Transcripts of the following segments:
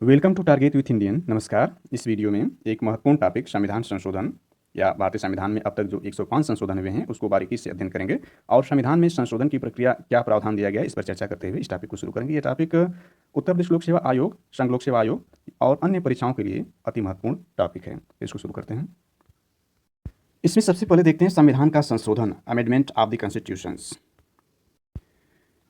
Welcome to target with Indian. नमस्कार। इस video में एक महत्वपूर्ण टॉपिक संविधान संशोधन या भारतीय संविधान में अब तक जो 105 संशोधन हुए हैं उसको बारीकी से अध्ययन करेंगे और संविधान में संशोधन की प्रक्रिया क्या प्रावधान दिया गया है इस पर चर्चा करते हुए इस टॉपिक को शुरू करेंगे। ये टॉपिक उत्तर प्रदेश लोक सेवा आयोग, संघ लोक सेवा आयोग और अन्य परीक्षाओं के लिए अति महत्वपूर्ण टॉपिक है। इसको शुरू करते हैं। इसमें सबसे पहले देखते हैं संविधान का संशोधन, अमेंडमेंट ऑफ द कॉन्स्टिट्यूशंस।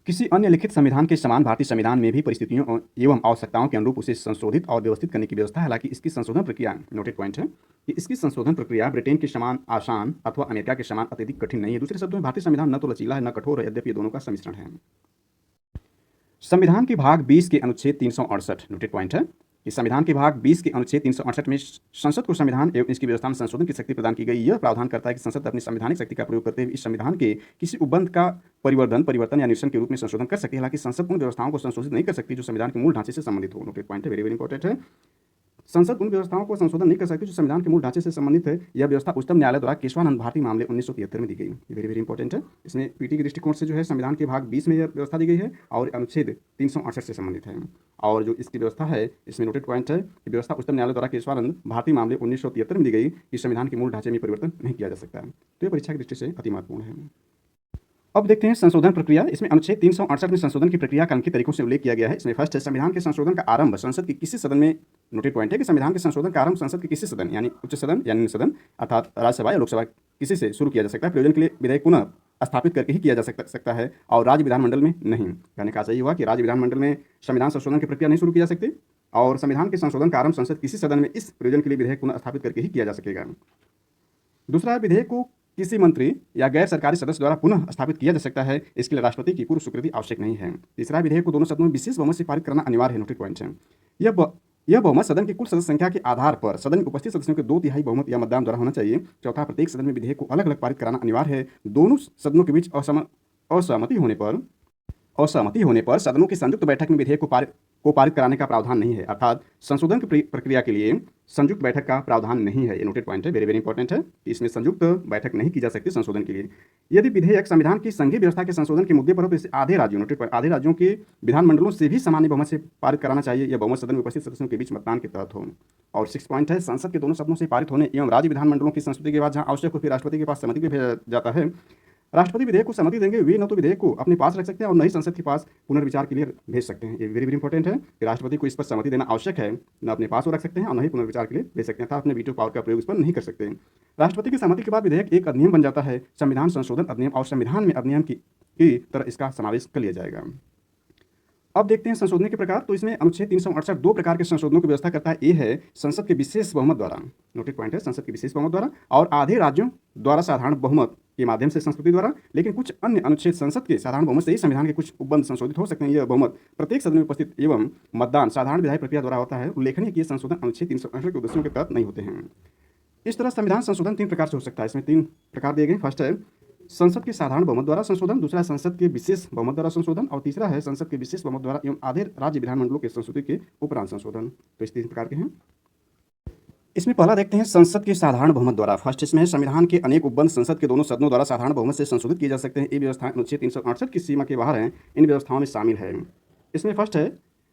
किसी अन्य लिखित संविधान के समान भारतीय संविधान में भी परिस्थितियों एवं आवश्यकताओं के अनुरूप उसे संशोधित और व्यवस्थित करने की व्यवस्था है। हालांकि इसकी संशोधन प्रक्रिया, नोटेड पॉइंट है कि इसकी संशोधन प्रक्रिया ब्रिटेन के समान आसान अथवा अमेरिका के समान अत्यधिक कठिन नहीं है। दूसरे शब्दों में भारतीय संविधान न तो लचीला है न कठोर है, यद्यपि दोनों का सम्मिश्रण है। संविधान के भाग 20 के अनुच्छेद 368, नोटेड पॉइंट है कि संविधान के भाग 20 के अनुच्छेद 368 में संसद को संविधान एवं इसकी व्यवस्था में संशोधन की शक्ति प्रदान की गई। यह प्रावधान करता है कि संसद अपनी संवैधानिक शक्ति का प्रयोग करते हुए इस संविधान के किसी उपबंध का परिवर्तन या निरसन के रूप में संशोधन कर सकती है। हालांकि संसद उन व्यवस्थाओं को संशोधित नहीं कर सकती जो संविधान के मूल ढांचे से संबंधित हो। नोटेड पॉइंट है, वेरी वेरी इंपॉर्टेंट है। संसद उन व्यवस्थाओं को संशोधन नहीं कर सकती जो संविधान के मूल ढांचे से संबंधित है। यह व्यवस्था उच्चतम न्यायालय द्वारा केशवानंद भारती मामले 1973 में दी गई। वेरी वेरी इंपॉर्टेंट है। इसमें पीटी के दृष्टिकोण से जो है संविधान के भाग 20 में यह व्यवस्था दी गई है और अनुच्छेद 368 से संबंधित है। और जो इसकी व्यवस्था है इसमें नोटेड पॉइंट है कि व्यवस्था उच्चतम न्यायालय द्वारा केशवानंद भारती मामले 1973 में दी गई कि संविधान के मूल ढांचे में परिवर्तन नहीं किया जा सकता है। तो यह परीक्षा की दृष्टि से अति महत्वपूर्ण है। अब देखते हैं संशोधन प्रक्रिया। इसमें अनुच्छेद 368 में संशोधन की प्रक्रिया का अंकित तरीकों से उल्लेख किया गया है। इसमें फर्स्ट है संविधान के संशोधन का आरंभ संसद के किसी सदन में, नोटेड पॉइंट है कि संविधान के संशोधन का आरंभ संसद के किसी सदन यानी उच्च सदन या निम्न सदन अर्थात राज्यसभा या लोकसभा किसी से शुरू किया जा सकता है। प्रयोजन के लिए विधेयक पुनः स्थापित करके ही किया जा सकता है और राज्य विधानमंडल में नहीं। कहने का सही हुआ कि राज्य विधानमंडल में संविधान संशोधन की प्रक्रिया नहीं शुरू की जा सकती और संविधान के संशोधन का आरंभ संसद किसी सदन में इस प्रयोजन के लिए विधेयक पुनः स्थापित करके ही किया जा सकेगा। दूसरा है विधेयक को किसी मंत्री या गैर सरकारी सदस्य द्वारा पुनः स्थापित किया जा सकता है, इसके लिए राष्ट्रपति की पूर्व स्वीकृति आवश्यक नहीं है। तीसरा विधेयक को दोनों सदनों में विशेष बहुमत से पारित करना अनिवार्य है। नोटेड पॉइंट है यह बहुमत सदन की कुल सदस्य संख्या के आधार पर सदन में उपस्थित सदस्यों के 2/3 बहुमत या मतदान द्वारा होना चाहिए। चौथा, प्रत्येक सदन में विधेयक को अलग अलग पारित कराना अनिवार्य है। दोनों सदनों के बीच असहमति होने पर सदनों की संयुक्त बैठक में विधेयक को पारित कराने का प्रावधान नहीं है। अर्थात संशोधन की प्रक्रिया के लिए संयुक्त बैठक का प्रावधान नहीं है। ये नोटेड पॉइंट है, वेरी वेरी इंपॉर्टेंट है। इसमें संयुक्त बैठक नहीं की जा सकती संशोधन के लिए। यदि विधेयक संविधान की संघीय व्यवस्था के संशोधन के मुद्दे पर हो तो इसे आधे राज्यों, नोटेड पॉइंट, आधे राज्यों के विधानमंडलों से भी सामान्य बहुमत से पारित कराना चाहिए। यह बहुमत सदन में उपस्थित सदस्यों के बीच मतदान के तहत हो। और 6 पॉइंट है, संसद के दोनों सदनों से पारित होने एवं राज्य विधानमंडलों की संस्तुति के बाद जहां आवश्यक हो फिर राष्ट्रपति के पास सहमति भी भेजा जाता है। राष्ट्रपति विधेयक को सहमति देंगे, वे न तो विधेयक को अपने पास रख सकते हैं और न ही संसद के पास पुनर्विचार के लिए भेज सकते हैं। ये वेरी वेरी इंपॉर्टेंट है कि राष्ट्रपति को इस पर सहमति देना आवश्यक है, न अपने पास वो रख सकते हैं और न ही पुनर्विचार के लिए भेज सकते हैं, अर्थात अपने वीटो पावर का प्रयोग इस पर नहीं कर सकते। राष्ट्रपति की सहमति के बाद विधेयक एक अधिनियम बन जाता है, संविधान संशोधन अधिनियम, और संविधान में अधिनियम की तरह इसका समावेश कर लिया जाएगा। अब देखते हैं संशोधन के प्रकार। तो इसमें अनुच्छेद 368 दो प्रकार के संशोधनों की व्यवस्था करता है। ए है संसद के विशेष बहुमत द्वारा, नोटेड पॉइंट है, संसद के विशेष बहुमत द्वारा, और आधे राज्यों द्वारा साधारण बहुमत के माध्यम से संस्कृति द्वारा। लेकिन कुछ अन्य अनुच्छेद संसद के साधारण बहुमत से ही संविधान के कुछ उपबंध संशोधित हो सकते हैं। यह बहुमत प्रत्येक सदन में उपस्थित एवं मतदान साधारण विधायी प्रक्रिया द्वारा होता है। उल्लेखनीय कि संशोधन अनुच्छेद 368 के उद्देश्यों के तहत नहीं होते हैं। इस तरह संविधान संशोधन 3 प्रकार से हो सकता है। इसमें 3 प्रकार दिए गए। फर्स्ट है संसद के साधारण बहुमत द्वारा संशोधन, दूसरा है संसद के विशेष बहुमत द्वारा संशोधन, और तीसरा है संसद के विशेष बहुमत द्वारा एवं आधे राज्य विधानमंडलों के संस्तुति के उपरांत संशोधन। तो इस 3 प्रकार के हैं। इसमें पहला देखते हैं संसद के साधारण बहुमत द्वारा। फर्स्ट इसमें है संविधान के अनेक उपबंध संसद के दोनों सदनों द्वारा साधारण बहुमत से संशोधित किए जा सकते हैं। ये व्यवस्थाएं अनुच्छेद 368 की सीमा के बाहर हैं, इन व्यवस्थाओं में शामिल है। इसमें फर्स्ट है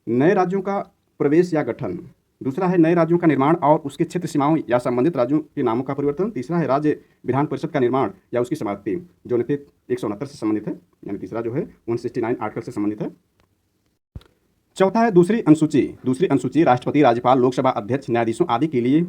नए राज्यों का प्रवेश या गठन, दूसरा है नए राज्यों का निर्माण और उसके क्षेत्र सीमाओं या संबंधित राज्यों के नामों का परिवर्तन, तीसरा है राज्य विधान परिषद का निर्माण या उसकी समाप्ति जो अनुच्छेद 169 से संबंधित है, यानी तीसरा जो है 169 आर्टिकल से संबंधित है। चौथा है दूसरी अनुसूची राष्ट्रपति, राज्यपाल, लोकसभा अध्यक्ष, न्यायाधीशों आदि के लिए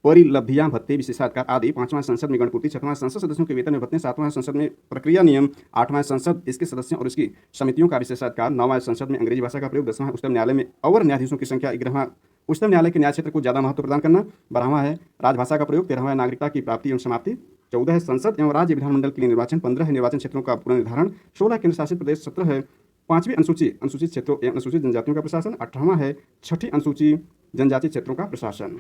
परिलब्धियां, भत्ते, विशेषाधिकार आदि। 5वां संसद में गणपूर्ति, 6वां संसद सदस्यों के वेतन में भत्ते, 7वां संसद में प्रक्रिया नियम, 8वां संसद इसके सदस्यों और इसकी समितियों का विशेषाधिकार, 9वां संसद में अंग्रेजी भाषा का प्रयोग, 10वां उच्चतम न्यायालय में अवर न्यायाधीशों की संख्या, 11वां उच्चतम न्यायालय के न्याय क्षेत्र को ज्यादा महत्व प्रदान करना, 12वां है राजभाषा का प्रयोग, 13वां नागरिकता की प्राप्ति एवं समाप्ति, 14 है संसद एवं राज्य विधानमंडल के लिए निर्वाचन, 15 है निर्वाचन क्षेत्रों का पुनर्निर्धारण, 16 केंद्र शासित प्रदेश, 17 है 5वीं अनुसूचित क्षेत्रों एवं अनुसूचित जनजातियों का प्रशासन, 18वां है 6ठी अनुसूची जनजातीय क्षेत्रों का प्रशासन।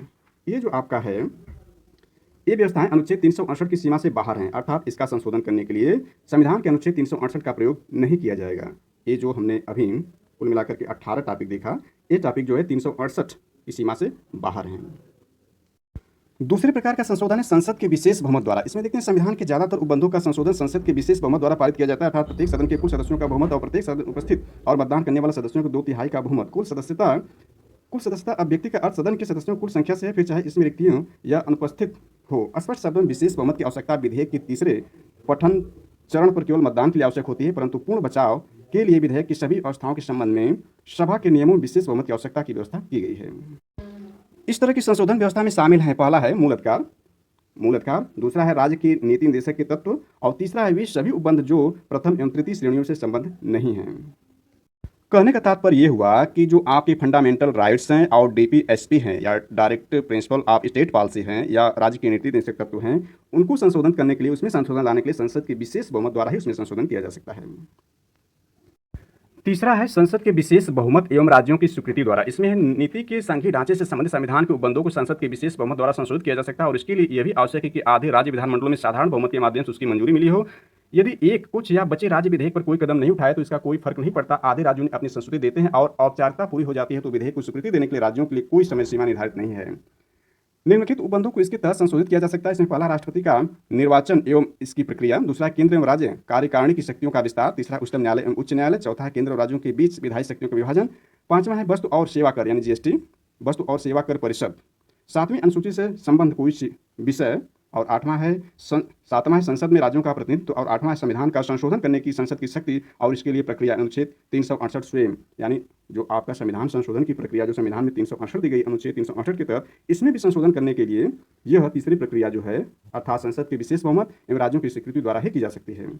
ये जो आपका है ये व्यवस्थाएं अनुच्छेद 368 की सीमा से बाहर हैं, अर्थात इसका संशोधन करने के लिए संविधान के अनुच्छेद 368 का प्रयोग नहीं किया जाएगा। ये जो हमने अभी कुल मिलाकर के 18 टॉपिक देखा, ये टॉपिक जो है 368 की सीमा से बाहर हैं। दूसरे प्रकार का संशोधन है संसद के विशेष बहुमत द्वारा। इसमें देखते हैं संविधान के ज्यादातर उपबंधों का संशोधन संसद के विशेष बहुमत द्वारा पारित किया जाता है, अर्थात प्रत्येक सदन के कुल सदस्यों का बहुमत और प्रत्येक सदन उपस्थित और मतदान करने वाले सदस्यों के 2/3 का बहुमत कुल सदस्यता अब व्यक्ति का अर्थ सदन के सदस्यों की कुल संख्या से है, फिर चाहे इसमें रिक्तियों या अनुपस्थित हो। स्पष्ट शब्दों में विशेष बहुमत की आवश्यकता विधेयक के तीसरे पठन चरण पर केवल मतदान के लिए आवश्यक होती है, परंतु पूर्ण बचाव के लिए विधेयक की सभी अवस्थाओं के संबंध में सभा के नियमों में विशेष बहुमत की आवश्यकता की व्यवस्था की गई है। इस तरह की संशोधन व्यवस्था में शामिल है, पहला है मूल अधिकार, दूसरा है राज्य की नीति निर्देशक के तत्व, और तीसरा है वे सभी उपबंध जो प्रथम एवं तृतीय श्रेणियों से संबंध नहीं हैं। कहने का तात्पर्य ये हुआ कि जो आपके फंडामेंटल राइट्स हैं और डीपीएसपी हैं या direct principle of state policy हैं या राज्य की नीति निर्देशक तत्व हैं, उनको संशोधन करने के लिए, उसमें संशोधन लाने के लिए संसद के विशेष बहुमत द्वारा ही उसमें संशोधन किया जा सकता है। तीसरा है संसद के विशेष बहुमत एवं राज्यों की स्वीकृति द्वारा। इसमें नीति के संघीय ढांचे से संबंधित संविधान के उपबंधों को संसद के विशेष बहुमत द्वारा संशोधित किया जा सकता है, और इसके लिए यह भी आवश्यक है कि आधे राज्य विधानमंडलों में साधारण बहुमत के माध्यम से उसकी मंजूरी मिली हो। यदि एक, कुछ या बचे राज्य विधेयक पर कोई कदम नहीं उठाए तो इसका कोई फर्क नहीं पड़ता। आधे राज्यों ने अपनी संस्तुति देते हैं और औपचारिकता पूरी हो जाती है तो विधेयक को स्वीकृति देने के लिए राज्यों के लिए कोई समय सीमा निर्धारित नहीं है। निम्नलिखित उपबंधों को इसके तहत संशोधित किया जा सकता है। इसमें पहला राष्ट्रपति का निर्वाचन एवं इसकी प्रक्रिया, दूसरा केंद्र एवं राज्य कार्यकारिणी की शक्तियों का विस्तार, तीसरा उच्चतम न्यायालय एवं उच्च न्यायालय, चौथा है केंद्र और राज्यों के बीच विधायी शक्तियों का विभाजन, पांचवा है वस्तु और सेवा कर यानी जीएसटी, वस्तु और सेवा कर परिषद, सातवीं अनुसूची से संबंध कोई विषय, और सातवां है संसद में राज्यों का प्रतिनिधित्व, और आठवां है संविधान का संशोधन करने की संसद की शक्ति और इसके लिए प्रक्रिया अनुच्छेद 368 स्वयं, यानी जो आपका संविधान संशोधन की प्रक्रिया जो संविधान में 368 दी गई अनुच्छेद 368 के तहत, इसमें भी संशोधन करने के लिए यह तीसरी प्रक्रिया जो है अर्थात संसद के विशेष बहुमत एवं राज्यों की स्वीकृति द्वारा ही की जा सकती है।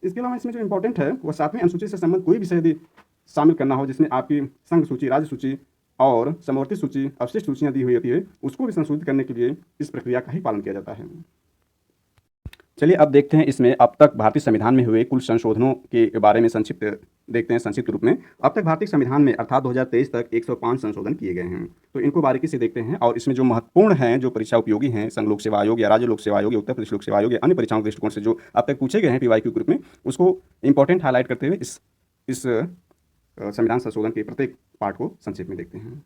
इसके अलावा इसमें जो इंपॉर्टेंट है वह सातवीं अनुसूची से संबंध कोई विषय यदि शामिल करना हो जिसमें आपकी संघ सूची, राज्य सूची और समवर्ती सूची, अवशिष्ट सूचियां दी हुई होती है, उसको भी संशोधित करने के लिए इस प्रक्रिया का ही पालन किया जाता है। चलिए अब देखते हैं इसमें अब तक भारतीय संविधान में हुए कुल संशोधनों के बारे में संक्षिप्त रूप में। अब तक भारतीय संविधान में अर्थात 2023 तक 105 संशोधन किए गए हैं, तो इनको बारीकी से देखते हैं। और इसमें जो महत्वपूर्ण हैं, जो परीक्षा उपयोगी हैं, संघ लोक सेवा आयोग या राज्य लोक सेवा आयोग या उत्तर प्रदेश लोक सेवा आयोग या अन्य परीक्षाओं के दृष्टिकोण से जो अब तक पूछे गए हैं PYQ ग्रुप में, उसको इंपॉर्टेंट हाईलाइट करते हुए इस संविधान संशोधन के प्रत्येक पार्ट को संक्षेप में देखते हैं।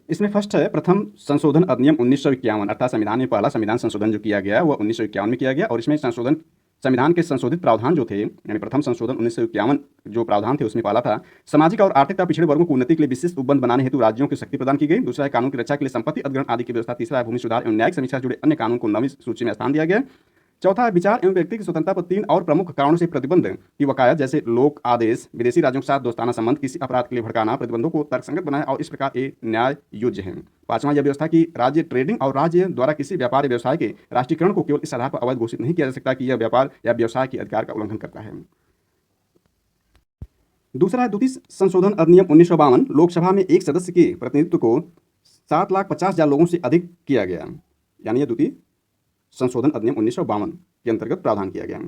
इसमें फर्स्ट है प्रथम संशोधन अधिनियम 1951, अर्थात संविधान में पहला संविधान संशोधन जो किया गया वह 1951 में किया गया, और इसमें संविधान के संशोधित प्रावधान जो थे, यानी प्रथम संशोधन 1951 जो प्रावधान थे उसमें पहला था सामाजिक और आर्थिक तथा पिछड़े वर्गों को उन्नति के लिए विशिष्ट उपबंध बनाने हेतु राज्यों को शक्ति प्रदान की गई, दूसरा है कानून की रक्षा के लिए संपत्ति अधिग्रहण आदि की व्यवस्था, तीसरा है भूमि सुधार एवं न्यायिक समीक्षा जुड़े अन्य कानून को 9वीं सूची में स्थान दिया गया, चौथा है विचार एवं व्यक्ति की स्वतंत्रता पर 3 और प्रमुख कारणों से प्रतिबंध की वकायत, जैसे लोक आदेश, विदेशी राज्यों के साथ दोस्ताना संबंध, किसी अपराध के लिए भड़काना, प्रतिबंधों को तर्कसंगत बनाया और इस प्रकार ये न्याय योग्य है। पांचवा यह व्यवस्था की राज्य ट्रेडिंग और राज्य द्वारा किसी व्यापार या व्यवसाय के राष्ट्रीयकरण को केवल इस आधार पर अवैध घोषित नहीं किया जा सकता कि यह व्यापार या व्यवसाय के अधिकार का उल्लंघन करता है। दूसरा है द्वितीय संशोधन अधिनियम 1952, लोकसभा में एक सदस्य के प्रतिनिधित्व को 7,50,000 लोगों से अधिक किया गया, यानी यह द्वितीय संशोधन अधिनियम 1952 के अंतर्गत प्रावधान किया गया।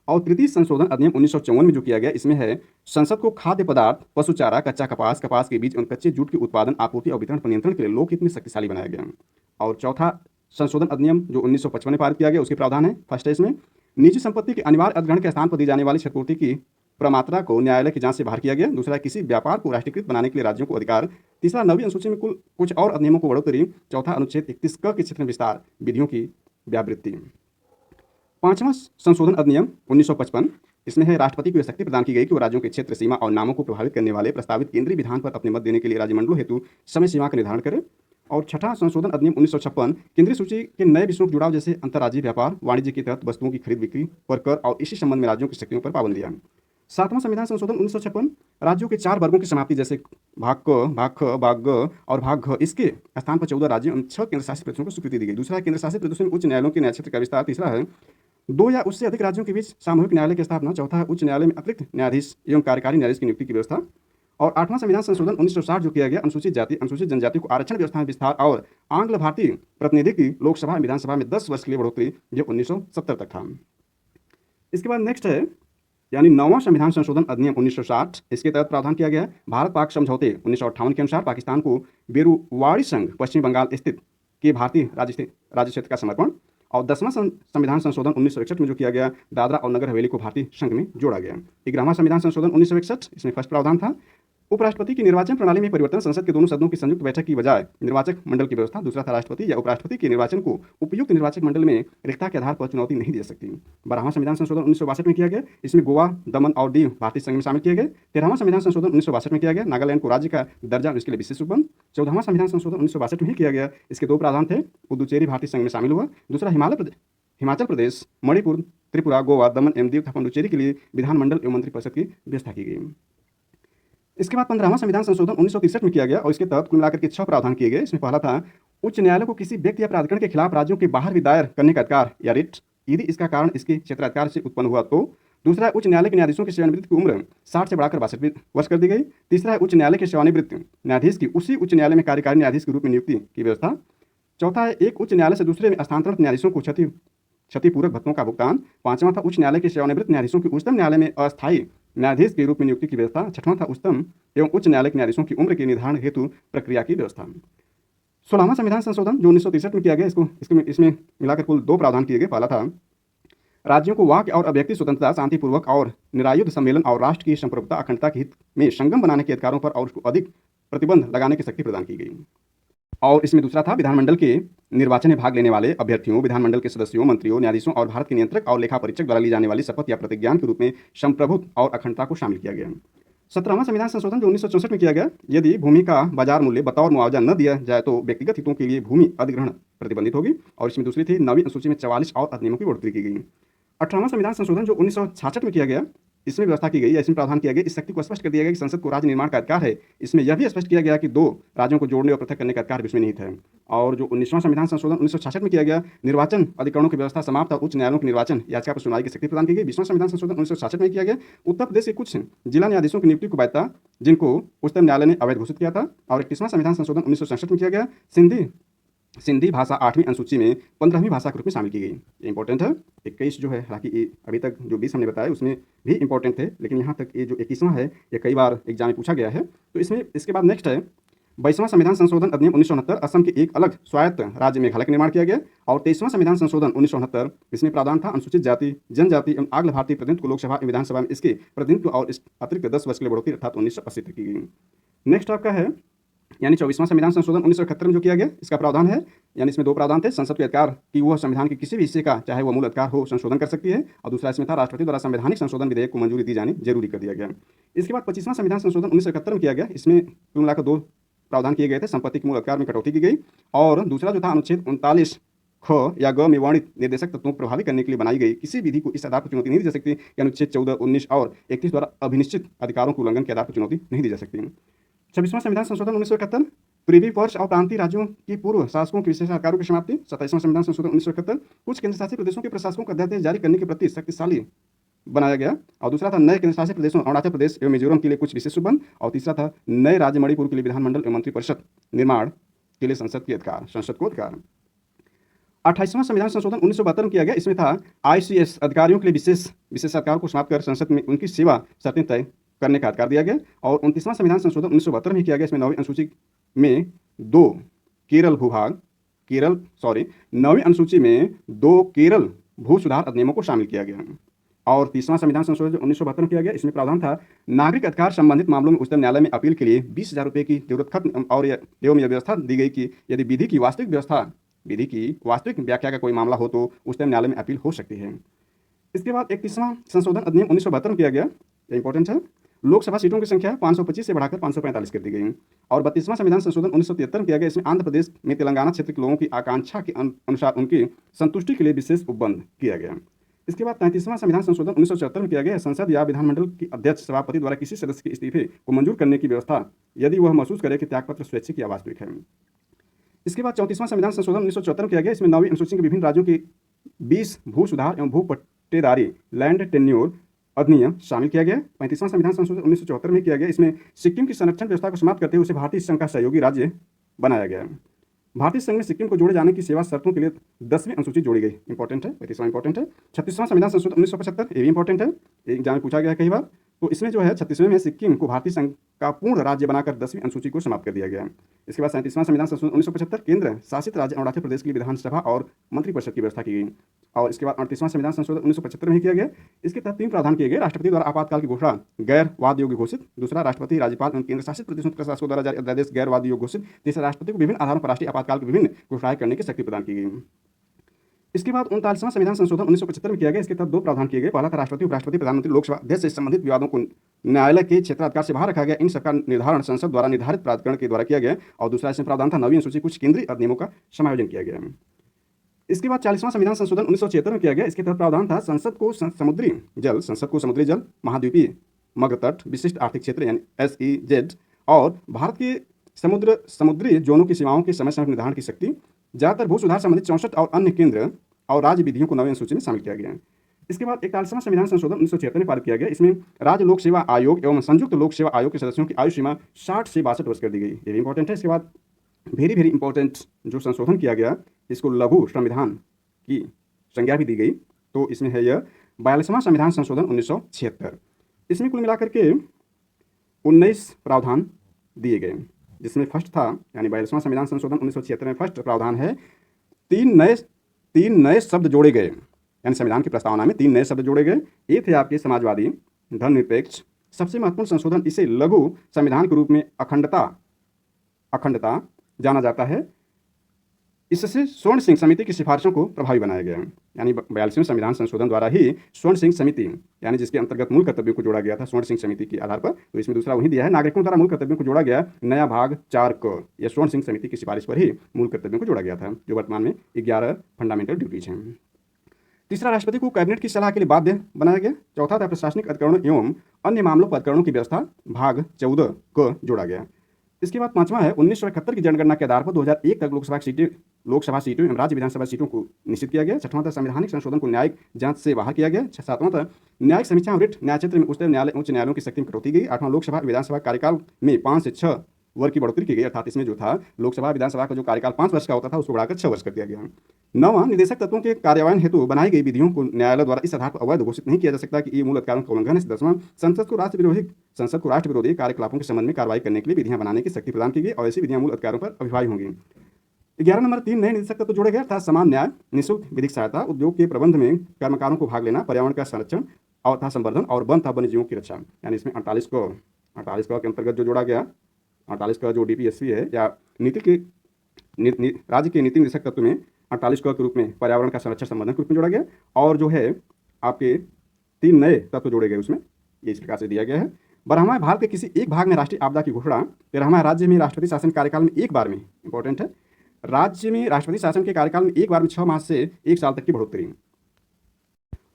और तृतीय संशोधन अधिनियम 1954 में जो किया गया, इसमें है संसद को खाद्य पदार्थ, पशु चारा, कच्चा कपास, कपास के बीज और कच्चे जूट के उत्पादन, आपूर्ति और वितरण पर नियंत्रण के लिए लोकहित में शक्तिशाली बनाया गया। और चौथा संशोधन अधिनियम जो 1955 में पारित किया गया, उसके प्रावधान है फर्स्ट है इसमें निजी संपत्ति के अनिवार्य अधिग्रहण के स्थान पर दी जाने वाली क्षतिपूर्ति की प्रमात्रा को न्यायालय की जांच से बाहर किया गया, दूसरा किसी व्यापार को राष्ट्रीयकृत बनाने के लिए राज्यों को अधिकार, तीसरा 9वीं अनुसूची में कुछ और अधिनियमों को बढ़ोतरी, चौथा अनुच्छेद 31 क के क्षेत्र में विस्तार, विधियों की व्यावृत्ति। पांचवां संशोधन अधिनियम 1955, इसमें है राष्ट्रपति को यह शक्ति प्रदान की गई कि वो राज्यों के क्षेत्र सीमा और नामों को प्रभावित करने वाले प्रस्तावित केंद्रीय विधान पर अपने मत देने के लिए राज्यमंडलों हेतु समय सीमा का निर्धारण करे। और छठा संशोधन अधिनियम 1956, केंद्रीय सूची के नए विषयों के जुड़ाव जैसे अंतर्राज्यीय व्यापार, वाणिज्य के तहत वस्तुओं की खरीद बिक्री पर कर और इसी संबंध में राज्यों की शक्तियों पर पाबंदियां। सातवां संविधान संशोधन 1956, राज्यों के 4 वर्गों की समाप्ति जैसे भाग क, भाग ख, भाग ग और भाग घ, इसके स्थान पर 14 राज्यों और 6 केंद्र शासित प्रदेशों को स्वीकृति दी गई, दूसरा केंद्र शासित प्रदेशों में उच्च न्यायालयों के न्याय क्षेत्र का विस्तार, तीसरा है 2 या उससे अधिक राज्यों के बीच सामूहिक न्यायालय की स्थापना, चौथा है उच्च न्यायालय में अतिरिक्त न्यायाधीश एवं कार्यकारी न्यायाधीश की नियुक्ति की व्यवस्था। और 8वां संविधान संशोधन 1960 जो किया गया, अनुसूचित जाति अनुसूचित जनजाति को आरक्षण व्यवस्था में विस्तार और आंग्ल भारतीय प्रतिनिधि की लोकसभा विधानसभा में 10 वर्ष के लिए बढ़ोतरी, जो 1970 तक था। इसके बाद नेक्स्ट है यानी 9वां संविधान संशोधन अधिनियम 1960, इसके तहत प्रावधान किया गया भारत पाक समझौते 1958 के अनुसार पाकिस्तान को बेरुवाड़ी संघ पश्चिम बंगाल स्थित के भारतीय राज्य क्षेत्र का समर्पण। और 10वां संविधान संशोधन 1961 में जो किया गया, दादरा और नगर हवेली को भारतीय संघ में जोड़ा गया। 11वां संविधान संशोधन 1961, इसमें फर्स्ट प्रावधान था उपराष्ट्रपति की निर्वाचन प्रणाली में परिवर्तन, संसद के दोनों सदनों की संयुक्त बैठक की बजाय निर्वाचक मंडल की व्यवस्था, दूसरा था राष्ट्रपति या उपराष्ट्रपति के निर्वाचन को उपयुक्त निर्वाचक मंडल में रिक्तता के आधार पर चुनौती नहीं दे सकती। 12वां संविधान संशोधन 1962 में किया गया, इसमें गोवा, दमन और दीव भारतीय संघ में शामिल किए गए। 13वां संविधान संशोधन 1962 में किया गया, नागालैंड को राज्य का दर्जा और इसके लिए विशेष उपबंध। 14वां संविधान संशोधन 1962 में ही किया गया। इसके दो प्रावधान थे। पुदुचेरी भारतीय संघ में शामिल हुआ। दूसरा हिमाचल प्रदेश, मणिपुर, त्रिपुरा, गोवा, दमन एवं दीव तथा पुडुचेरी के लिए विधानमंडल एवं मंत्रिपरिषद की व्यवस्था की गई। इसके बाद 15वां संविधान संशोधन 1963 में किया गया और इसके तहत कुल मिलाकर के 6 प्रावधान किए गए। इसमें पहला था उच्च न्यायालय को किसी व्यक्ति या प्राधिकरण के खिलाफ राज्यों के बाहर भी दायर करने का अधिकार या रिट, यदि इसका कारण इसके क्षेत्राधिकार से उत्पन्न हुआ तो। दूसरा, उच्च न्यायालय के न्यायाधीशों की सेवानिवृत्ति की उम्र 60 से बढ़ाकर 62 वर्ष कर दी गई। तीसरा है उच्च न्यायालय के सेवानिवृत्त न्यायाधीश की उसी उच्च न्यायालय में कार्यकारी न्यायाधीश के रूप में नियुक्ति की व्यवस्था। चौथा है एक उच्च न्यायालय से दूसरे में स्थानांतरित न्यायाधीशों को क्षतिपूरक भत्तों का भुगतान। पांचवां था उच्च न्यायालय के सेवानिवृत्त न्यायाधीशों की उच्चतम न्यायालय में अस्थायी न्यायाधीश के रूप में नियुक्ति की व्यवस्था। छठवां था उच्चतम एवं उच्च न्यायालय के न्यायाधीशों की उम्र के निर्धारण हेतु प्रक्रिया की व्यवस्था। 16वां संविधान संशोधन जो 1963 में किया गया, इसमें मिलाकर कुल 2 प्रावधान किए गए। पहला था राज्यों को वाक्य और अभिव्यक्ति स्वतंत्रता, शांतिपूर्वक और निरायुध सम्मेलन और राष्ट्र की संप्रभुता अखंडता के हित में संगम बनाने के अधिकारों पर और उसको अधिक प्रतिबंध लगाने की शक्ति प्रदान की गई। और इसमें दूसरा था विधानमंडल के निर्वाचन में भाग लेने वाले अभ्यर्थियों, विधानमंडल के सदस्यों, मंत्रियों, न्यायाधीशों और भारत के नियंत्रक और लेखा परीक्षक द्वारा ली जाने वाली शपथ या प्रतिज्ञान के रूप में संप्रभुत्व और अखंडता को शामिल किया गया। 17वां संविधान संशोधन जो 1964 में किया गया, यदि भूमि का बाजार मूल्य बतौर मुआवजा न दिया जाए तो व्यक्तिगत हितों के लिए भूमि अधिग्रहण प्रतिबंधित होगी। और इसमें दूसरी थी 9वीं अनुसूची में 44 और अधिनियमों की बढ़ोतरी की गई। 18वां संविधान संशोधन जो 1966 में किया गया, इसमें व्यवस्था की गई या इसमें प्रावधान किया गया, इस शक्ति को स्पष्ट कर दिया गया कि संसद को राज्य निर्माण का अधिकार है। इसमें यह भी स्पष्ट किया गया कि 2 राज्यों को जोड़ने और पृथक करने का अधिकार इसमें नहीं था। और जो 19वां संविधान संशोधन 1966 में किया गया, निर्वाचन अधिकरणों की व्यवस्था समाप्त और उच्च न्यायालयों की निर्वाचन याचिका पर सुनवाई की शक्ति प्रदान की गई। 20वां संविधान संशोधन 1966 में किया गया, उत्तर प्रदेश के कुछ जिला न्यायाधीशों की नियुक्ति को वैधता जिनको उच्चतम न्यायालय ने अवैध घोषित किया था। और 21वां संविधान संशोधन 1967 में किया गया, सिंधी भाषा 8वीं अनुसूची में 15वीं भाषा के रूप में शामिल की गई। ये इंपॉर्टेंट है। 21 जो है, हालांकि अभी तक जो 20 हमने बताया उसमें भी इंपॉर्टेंट थे, लेकिन यहाँ तक ये जो 21वां है ये कई बार एग्जाम में पूछा गया है। तो इसमें इसके बाद नेक्स्ट है 22वां संविधान संशोधन अधिनियम 1969, असम के एक अलग स्वायत्त राज्य मेघालय का निर्माण किया गया। और 23वां संविधान संशोधन 1969, इसमें प्रावधान था अनुसूचित जाति, जनजाति एवं आग्ल भारतीय प्रतिनिधित्व को लोकसभा एवं विधानसभा में इसके प्रतिनिधित्व और इस अतिरिक्त 10 वर्ष के लिए बढ़ोतरी अर्थात 1980 तक की गई। नेक्स्ट आपका है यानी 24वां संविधान संशोधन 1971 में जो किया गया, इसका प्रावधान है, यानी इसमें 2 प्रावधान थे। संसद के अधिकार कि वह संविधान के किसी भी हिस्से का चाहे वह मूल अधिकार हो संशोधन कर सकती है। और दूसरा इसमें था राष्ट्रपति द्वारा संवैधानिक संशोधन विधेयक को मंजूरी दी जानी जरूरी कर दिया गया। इसके बाद 25वां संविधान संशोधन 1971 में किया गया, इसमें कुल मिलाकर 2 प्रावधान किए गए थे। संपत्ति के मूल अधिकार में कटौती की गई और दूसरा जो था अनुच्छेद 39 ख या ग में वर्णित निर्देशक तत्वों को प्रभावी करने के लिए बनाई गई किसी विधि को इस आधार पर चुनौती नहीं दी जा सकती कि अनुच्छेद 14, 19 और 31 द्वारा अभिनिश्चित अधिकारों के उल्लंघन के आधार पर चुनौती नहीं दी जा सकती। 26वां संविधान संशोधन 1971, प्रीवी पर्स और प्रांतीय राज्यों की पूर्व शासकों के विशेष अधिकारों की समाप्ति। 27वां संविधान संशोधन 1971, कुछ केंद्र शासित प्रदेशों के प्रशासकों का अध्यादेश जारी करने के प्रति शक्तिशाली बनाया गया। और दूसरा था नए केंद्र शासित प्रदेशों अरुणाचल प्रदेश एवं मिजोरम के लिए कुछ विशेष उपबंध। और तीसरा था नए राज्य मणिपुर के लिए विधानमंडल एवं मंत्रिपरिषद निर्माण के लिए संसद को अधिकार। 28वां संविधान संशोधन 1972 में किया गया, इसमें था ICS अधिकारियों के लिए विशेष अधिकारों को समाप्त कर संसद में उनकी सेवा शर्तें तय करने का अधिकार दिया गया। और 29वां संविधान संशोधन 1972 में किया गया, इसमें 9वीं अनुसूची में 2 केरल भू सुधार अधिनियमों को शामिल किया गया। और 30वां संविधान संशोधन 1972 में किया गया, इसमें प्रावधान था नागरिक अधिकार संबंधित मामलों में उच्चतम न्यायालय में अपील के लिए 20,000 रुपये की जरूरत खत्म और एवं यह व्यवस्था दी गई कि यदि विधि की वास्तविक व्याख्या का कोई मामला हो तो उच्चतम न्यायालय में अपील हो सकती है। इसके बाद 31वां संशोधन अधिनियम 1972 में किया गया, ये इंपॉर्टेंट है। लोकसभा सीटों की संख्या 525 से बढ़ाकर 545 कर दी गई। और 32वां संविधान संशोधन 1973 में किया गया, इसमें आंध्र प्रदेश में तेलंगाना क्षेत्र के लोगों की आकांक्षा के अनुसार उनकी संतुष्टि के लिए विशेष उपबंध किया गया। इसके बाद 33वां संविधान संशोधन 1974 में किया गया, संसद या विधानमंडल की अध्यक्ष सभापति द्वारा किसी सदस्य के इस्तीफे को मंजूर करने की व्यवस्था यदि वह महसूस करे कि त्यागपत्र स्वैच्छिक या वास्तविक है। इसके बाद 34वां संविधान संशोधन 1974 में किया गया, इसमें 9वीं अनुसूची के विभिन्न राज्यों के 20 भू सुधार एवं भू पट्टेदारी लैंड टेन्योर अधिनियम शामिल किया गया। 35वां संविधान संशोधन 1974 में किया गया, इसमें सिक्किम की संरक्षण व्यवस्था को समाप्त करते हुए उसे भारतीय संघ का सहयोगी राज्य बनाया गया। भारतीय संघ में सिक्किम को जोड़े जाने की सेवा शर्तों के लिए 10वीं अनुसूची जोड़ी गई, इंपॉर्टेंट है। 35वां इंपॉर्टेंट है। 36वां संविधान संशोधन 1975, ये भी इंपॉर्टेंट है, एग्जाम में पूछा गया है कई बार। तो इसमें जो है 36वें में सिक्किम को भारतीय संघ का पूर्ण राज्य बनाकर 10वीं अनुसूची को समाप्त कर दिया गया। इसके बाद 37वां संविधान संशोधन 1975, केंद्र शासित राज्य अरुणाचल प्रदेश के लिए विधानसभा और मंत्रिपरिषद की व्यवस्था की गई। और इसके बाद 38वां संविधान संशोधन 1975 में किया गया, इसके तहत 3 प्रावधान किए गए। राष्ट्रपति द्वारा आपातकाल की घोषणा गैर वाद योग्य घोषित। दूसरा, राष्ट्रपति, राज्यपाल एवं केंद्र शासित प्रदेशों के प्रशासकों द्वारा जारी अध्यादेश गैर वाद योग्य घोषित। तीसरा, राष्ट्रपति को विभिन्न आधारों पर राष्ट्रीय आपातकाल की विभिन्न घोषणाएं करने की शक्ति प्रदान की गई। इसके बाद 39वां संविधान संशोधन 1975 में किया गया। इसके तहत दो प्रावधान किए गए। पहला था राष्ट्रपति, उपराष्ट्रपति, प्रधानमंत्री, लोकसभा अध्यक्ष से संबंधित विवादों को न्यायालय के क्षेत्राधिकार से बाहर रखा गया। इन सबका निर्धारण संसद द्वारा निर्धारित प्राधिकरण के द्वारा किया गया। और दूसरा इसमें प्रावधान था 9वीं अनुसूची कुछ केंद्रीय अधिनियमों का समायोजन किया गया। इसके बाद 40वां संविधान संशोधन 1976 में किया गया। इसके तहत प्रावधान था संसद को समुद्री जल, महाद्वीपीय, मग्र तट, विशिष्ट आर्थिक क्षेत्र यानी SEZ और भारत के समुद्री जोनों की सीमाओं के समय समय निर्धारण की शक्ति, ज्यादातर भू सुधार संबंधित 64 और अन्य केंद्र और राज्य विधियों को 9वीं अनुसूची में शामिल किया गया। इसके बाद 41वां संविधान संशोधन 1976 में पारित किया गया। इसमें राज्य लोक सेवा आयोग एवं संयुक्त लोक सेवा आयोग के सदस्यों की आयु सीमा 60 से 62 वर्ष कर दी गई। ये भी इंपॉर्टेंट है। इसके बाद वेरी इंपॉर्टेंट जो संशोधन किया गया, इसको लघु संविधान की संज्ञा भी दी गई। तो इसमें है यह 42वां संविधान संशोधन 1976। इसमें कुल मिलाकर के 19 प्रावधान दिए गए, जिसमें फर्स्ट था यानी 42वां संविधान संशोधन 1976 में फर्स्ट प्रावधान है तीन नए शब्द जोड़े गए, यानी संविधान की प्रस्तावना में 3 नए शब्द जोड़े गए। ये थे आपके समाजवादी, धर्मनिरपेक्ष। सबसे महत्वपूर्ण संशोधन, इसे लघु संविधान के रूप में अखंडता जाना जाता है। इससे स्वर्ण सिंह समिति की सिफारिशों को प्रभावी बनाया गया। यानी 42वें संविधान संशोधन द्वारा ही स्वर्ण सिंह समिति, यानी जिसके अंतर्गत मूल कर्तव्यों को जोड़ा गया था स्वर्ण सिंह समिति के आधार पर, तो इसमें दूसरा वही दिया है, नागरिकों द्वारा मूल कर्तव्यों को जोड़ा गया। नया भाग 4 क यह स्वर्ण सिंह समिति की सिफारिश पर ही मूल कर्तव्यों को जोड़ा गया था, जो वर्तमान में 11 फंडामेंटल ड्यूटीज हैं। तीसरा, राष्ट्रपति को कैबिनेट की सलाह के लिए बाध्य बनाया गया। चौथा था प्रशासनिक अधिकरणों एवं अन्य मामलों पर अधिकरणों की व्यवस्था, भाग 14 क जोड़ा गया। इसके बाद 5वां है 1971 की जनगणना के आधार पर 2001 तक लोकसभा सीटों एवं राज्य विधानसभा सीटों को निश्चित किया गया। 6वां था संवैधानिक संशोधन को न्यायिक जांच से बाहर किया गया। 7वां था न्यायिक समीक्षा रिट न्याय क्षेत्र में उच्च न्यायालयों की शक्ति में कटौती गई। 8वां लोकसभा विधानसभा कार्यकाल में 5 से 6 वर्ष की बढ़ोतरी की गई, अर्थात इसमें जो था लोकसभा विधानसभा का जो कार्यकाल 5 वर्ष का होता था उसको बढ़ाकर 6 वर्ष कर दिया गया। 9वां निदेशक तत्वों के कार्यान्वयन हेतु बनाई गई विधियों को न्यायालय द्वारा इस आधार पर अवैध घोषित नहीं किया जा सकता कि ये मूल अधिकारों का उल्लंघन है। 10वां संसद को राष्ट्र विरोधी कार्यकलापों के संबंध में कार्रवाई करने के लिए विधियां बनाने की शक्ति प्रदान की गई और ऐसी विधियां मूल अधिकारों पर अभिभावी होंगी। 11 नंबर 3 नए निदेशक तत्व जोड़े गए था समान न्याय, निःशुल्क विधिक सहायता, उद्योग के प्रबंध में कर्मकारों को भाग लेना, पर्यावरण का संरक्षण और था संवर्धन और वन था वन्य जीवों की रक्षा। यानी इसमें 48 के अंतर्गत जो जोड़ा गया, 48 का जो DPSC है या राज्य के नीति निदेशक तत्व में 48 के रूप में पर्यावरण का संरक्षण संवर्धन के रूप में जोड़ा गया। और जो है आपके 3 नए तत्व जोड़े गए उसमें ये इस प्रकार से दिया गया है। 12वां भारत के किसी एक भाग में राष्ट्रीय आपदा की घोषणा। 13वां राज्य में राष्ट्रपति शासन कार्यकाल में एक बार में, इंपॉर्टेंट है, राज्य में राष्ट्रपति शासन के कार्यकाल में एक बार में 6 मास से 1 साल तक की बढ़ोतरी।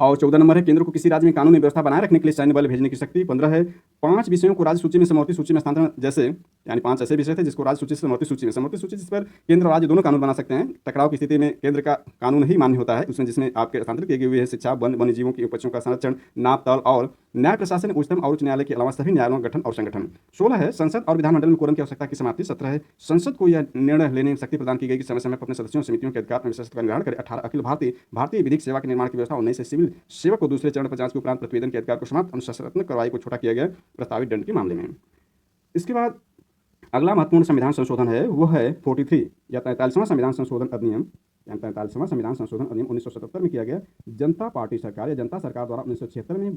और 14 नंबर है केंद्र को किसी राज्य में कानूनी व्यवस्था बनाए रखने के लिए सैन्य बल भेजने की शक्ति। 15 है 5 विषयों को राज्य सूची में समवर्ती सूची में स्थानांतरण, जैसे यानी 5 ऐसे विषय थे जिसको राज्य सूची से समवर्ती सूची जिस पर केंद्र और राज्य दोनों कानून बना सकते हैं। टकराव की स्थिति में केंद्र का कानून ही मान्य होता है उसमें, जिसमें आपके स्थानांतरित किए हुए हैं शिक्षा, वन्य जीवों की उपजों का संरक्षण, नाप तौल और न्याय प्रशासन, उच्चतम और उच्च न्यायालय के अलावा सभी न्यायालयों का गठन और संगठन। 16 है संसद और विधानमंडल में कोरम की आवश्यकता की समाप्ति। 17 है संसद को यह निर्णय लेने में शक्ति प्रदान की गई कि समय समय पर अपने सदस्यों समितियों के अधिकार में विशेषता का निर्धारण करे। 18 अखिल भारतीय विधिक सेवा के निर्माण की व्यवस्था। 19 से सिविल सेवक को दूसरे चरण पर जांच के उपरांत प्रतिवेदन के अधिकार को समाप्त, अनुशासनात्मक कार्रवाई को छोटा किया गया प्रस्तावित दंड के मामले में। इसके बाद अगला महत्वपूर्ण संविधान संशोधन है वो है 43 या 43वां संविधान संशोधन अधिनियम, यानी 43वां संविधान संशोधन अधिनियम 1977 में किया गया। जनता पार्टी सरकार या जनता सरकार द्वारा 1976 में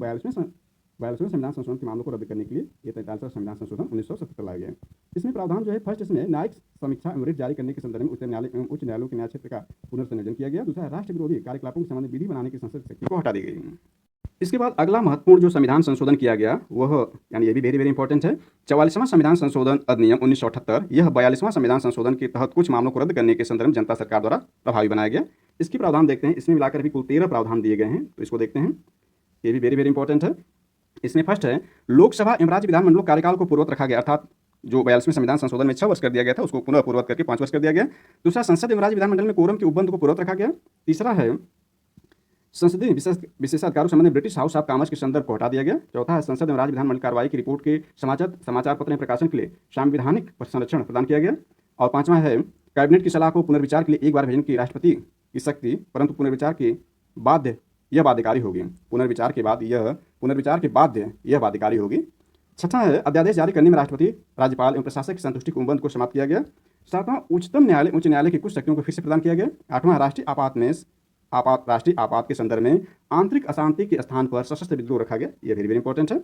42वें संविधान संशोधन के मामलों को रद्द करने के लिए ये 43वां संविधान संशोधन 1977 लाया गया। इसमें प्रावधान जो है फर्स्ट, इसमें न्यायिक समीक्षा एवं रिट जारी करने के संदर्भ में उच्च न्यायालय एवं उच्च न्यायालयों के न्याय क्षेत्र का पुनर्संयोजन किया गया। दूसरा, राष्ट्र विरोधी कार्यकलापों के संबंध में विधि बनाने की संसद शक्ति को हटा दी गई। इसके बाद अगला महत्वपूर्ण जो संविधान संशोधन किया गया वह, यानी ये भी वेरी इंपॉर्टेंट है, 44वां संविधान संशोधन अधिनियम 1978। यह 42वां संविधान संशोधन के तहत कुछ मामलों को रद्द करने के संदर्भ में जनता सरकार द्वारा प्रभावी बनाया गया। इसके प्रावधान देखते हैं। इसमें मिलाकर भी कुल 13 प्रावधान दिए गए हैं, तो इसको देखते हैं। ये भी वेरी इंपॉर्टेंट है। इसमें फर्स्ट है लोकसभा एवं राज्य विधानमंडलों कार्यकाल को पूर्ववत रखा गया, अर्थात जो 42वें संविधान संशोधन में 6 वर्ष कर दिया गया था उसको पुनः पूर्ववत करके 5 वर्ष कर दिया गया। दूसरा, संसद एवं राज्य विधानमंडल में कोरम के उपबंध को पूर्ववत रखा गया। तीसरा है संसदीय विशेषाधिकारों संबंधी ब्रिटिश हाउस ऑफ कॉमर्स के संदर्भ को हटा दिया गया। चौथा है संसद एवं राज्य विधानमंडल कार्रवाई की रिपोर्ट के समाचार पत्र में प्रकाशन के लिए संवैधानिक संरक्षण प्रदान किया गया। और 5वां है कैबिनेट की सलाह को पुनर्विचार के लिए एक बार भेजने की राष्ट्रपति की शक्ति, परंतु पुनर्विचार के बाद यह बाध्यकारी होगी। पुनर्विचार के बाद यह बाध्यकारी होगी। छठा है अध्यादेश जारी करने में राष्ट्रपति, राज्यपाल एवं प्रशासक की संतुष्टि के उपबंध को समाप्त किया गया। 7वां उच्च न्यायालय की कुछ शक्तियों को फिर से प्रदान किया गया। 8वां राष्ट्रीय आपात के संदर्भ में आंतरिक अशांति के स्थान पर सशस्त्र विद्रोह रखा गया। यह वेरी इंपॉर्टेंट है।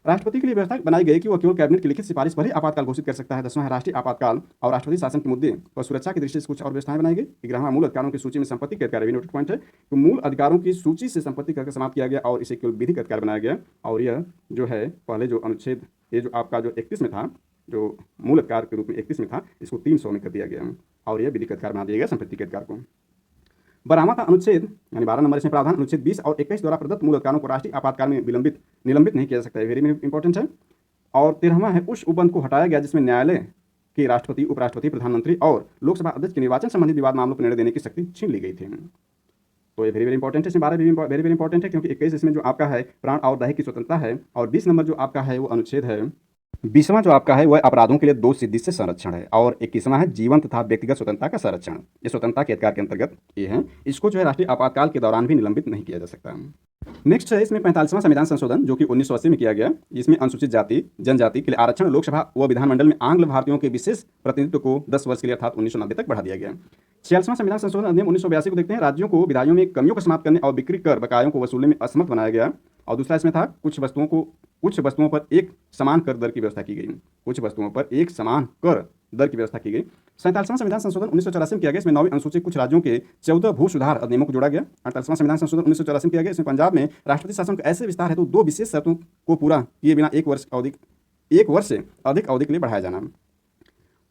राष्ट्रपति के लिए व्यवस्था बनाई गई कि वह केवल कैबिनेट की लिखित सिफारिश पर ही आपातकाल घोषित कर सकता है। 10वां है राष्ट्रीय आपातकाल और राष्ट्रपति शासन के मुद्दे और सुरक्षा की दृष्टि से कुछ और व्यवस्थाएं बनाई गई। 11वां मूल अधिकारों की सूची में संपत्ति के अधिकार, नोटेड पॉइंट है। तो मूल अधिकारों की सूची से संपत्ति कर समाप्त किया गया और इसे केवल विधिक अधिकार बनाया गया। और यह जो है पहले जो अनुच्छेद ये जो आपका जो 31 में था, जो मूल अधिकार के रूप में 31 में था, इसको 300 में कर दिया गया और यह विधिक अधिकार बना दिया गया संपत्ति के अधिकार को। 12वां था अनुच्छेद यानी 12 नंबर इसमें प्रावधान अनुच्छेद 20 और 21 द्वारा प्रदत्त मूल अधिकारों को राष्ट्रीय आपातकाल में निलंबित नहीं किया जा सकता है। वेरी इंपॉर्टेंट है। और 13वां है उस उपबंध को हटाया गया जिसमें न्यायालय के राष्ट्रपति, उपराष्ट्रपति, प्रधानमंत्री और लोकसभा अध्यक्ष के निर्वाचन संबंधी विवाद मामलों पर निर्णय देने की शक्ति छीन ली गई थी। तो ये वेरी इंपॉर्टेंट है। इसमें 12 वेरी इंपॉर्टेंट है क्योंकि 21 इसमें जो आपका है प्राण और दहे की स्वतंत्रता है और 20 नंबर जो आपका है वो अनुच्छेद है 20वां जो आपका है वह अपराधों के लिए दोष सिद्धि से संरक्षण है और 21वां है जीवन तथा व्यक्तिगत स्वतंत्रता का संरक्षण। ये स्वतंत्रता के अधिकार के अंतर्गत ये है। इसको जो है राष्ट्रीय आपातकाल के दौरान भी निलंबित नहीं किया जा सकता। नेक्स्ट है इसमें 45वां संविधान संशोधन जो कि 1980 में किया गया। इसमें अनुसूचित जाति जनजाति के लिए आरक्षण लोकसभा व विधानमंडल में आंग्ल भारतीयों के विशेष प्रतिनिधित्व को 10 वर्ष के लिए अर्थात 1990 तक बढ़ा दिया गया। 46वां संविधान संशोधन अधिनियम 1982 को देखते हैं। राज्यों को विधायियों में कमियों को समाप्त करने और बिक्री कर बकायों को वसूलने में असमर्थ बनाया गया। और दूसरा इसमें था कुछ वस्तुओं पर एक समान कर दर की व्यवस्था की गई। कुछ वस्तुओं पर एक समान कर दर की व्यवस्था की गई। 47वां संविधान संशोधन 1984 में किया गया। इसमें 9वीं अनुसूची कुछ राज्यों के 14 भू सुधार अधिनियमों को जोड़ा गया। 48वां संविधान संशोधन 1984 में किया गया। इसमें पंजाब में राष्ट्रपति शासन का ऐसे विस्तार है तो 2 विशेष शर्तों को पूरा किए बिना 1 वर्ष से अधिक अवधि के लिए बढ़ाया जाना।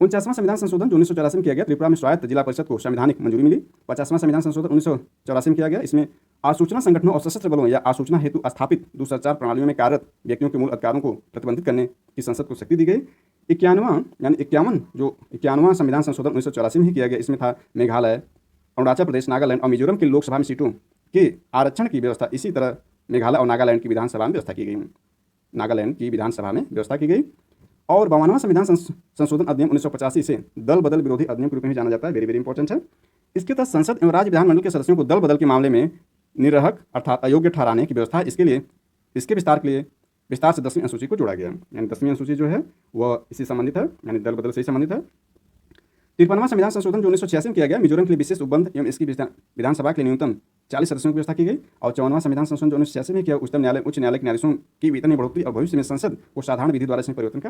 49वां संविधान संशोधन जो 1984 में किया गया। त्रिपुरा में स्वायत्त जिला परिषद को संवैधानिक मंजूरी मिली। 50वां संविधान संशोधन 1984 में किया गया। इसमें आसूचना संगठनों और सशस्त्र बलों या आसूचना हेतु स्थापित दूरसंचार प्रणालियों में कार्यरत व्यक्तियों के मूल अधिकारों को प्रतिबंधित करने की संसद को शक्ति दी गई। 51वां संविधान संशोधन 1984 में ही किया गया। इसमें था मेघालय, अरुणाचल प्रदेश, नागालैंड और मिजोरम के लोकसभा में सीटों के आरक्षण की व्यवस्था इसी तरह मेघालय और नागालैंड की विधानसभा में व्यवस्था की गई। और 52वां संविधान संशोधन अधिनियम 1985 से दल बदल विरोधी अधिनियम के रूप में भी जाना जाता है। वेरी इंपॉर्टेंट है। इसके तहत संसद एवं राज्य विधानमंडल के सदस्यों को दल बदल के मामले में निरहक अर्थात अयोग्य ठहराने की व्यवस्था इसके विस्तार से 10वीं अनुसूची को जोड़ा गया। यानी 10वीं अनुसूची जो है वह इसी संबंधित है, यानी दल बदल से ही संबंधित है। 53वां संविधान संशोधन जो 1986 में किया गया। मिजोरम के लिए विशेष उपबंध एवं इसकी विधानसभा के लिए न्यूनतम 40 सदस्यों की व्यवस्था की गई। और 54वां संविधान संशोधन जो 1986 में किया उच्च न्यायालय के न्यायाधीशों की वेतन में बढ़ोतरी और भविष्य में संसद को साधारण विधि द्वारा इसमें परिवर्तन का